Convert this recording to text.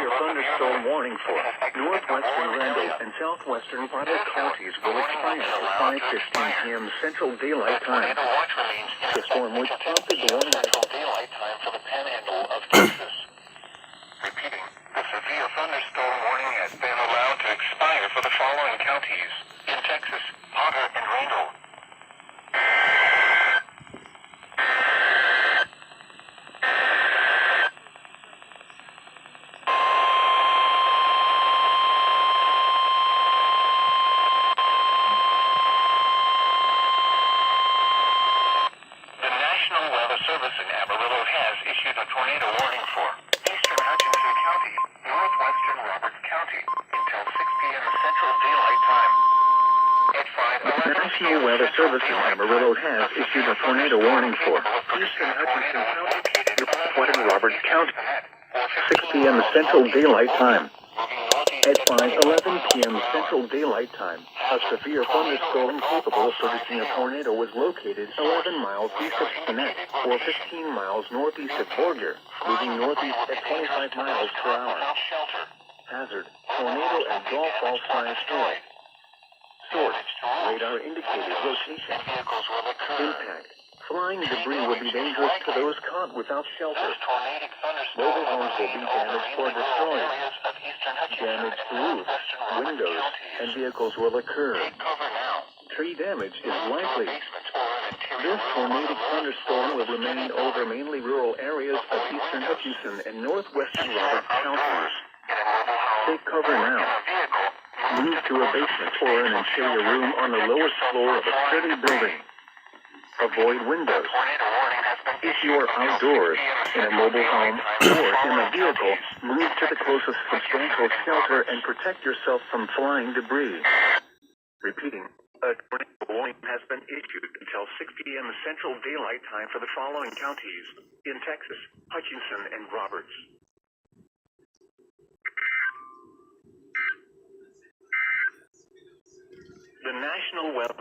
severe thunderstorm warning for northwestern Randall and southwestern Private counties will expire at 5:15 p.m. Central Daylight Time. The storm which prompted the warning Central Daylight Time for the Panhandle of Texas. Repeating, the severe thunderstorm warning has been allowed to expire for the following counties in Texas: Potter and Randall. Service in Amarillo has issued a tornado warning for eastern Hutchinson County, northwestern Roberts County, until 6 p.m. Central Daylight Time. At 5:11 The National Weather Service in Amarillo has issued a tornado warning for eastern Hutchinson County, northwestern Roberts County, 6 p.m. Central Daylight Time. At 5:11 p.m. Central Daylight Time, a severe thunderstorm capable of producing a tornado was located 11 miles east of Gwinnett, or 15 miles northeast of Borger, moving northeast at 25 miles per hour. Hazard: tornado and golf ball size hail. Source: radar indicated location. Impact: flying debris will be dangerous to those caught without shelter. Mobile homes will be damaged or destroyed. Damaged roofs, windows, and vehicles will occur. Tree damage is likely. This tornadic thunderstorm will remain over mainly rural areas of eastern Hutchinson and northwestern Roberts counties. Take cover now. Move to a basement or an interior room on the lowest floor of a sturdy building. Avoid windows. If you are outdoors, in a mobile home, or in a vehicle, move to the closest substantial shelter and protect yourself from flying debris. Repeating, a tornado warning has been issued until 6 p.m. Central Daylight Time for the following counties in Texas: Hutchinson and Roberts. The National Weather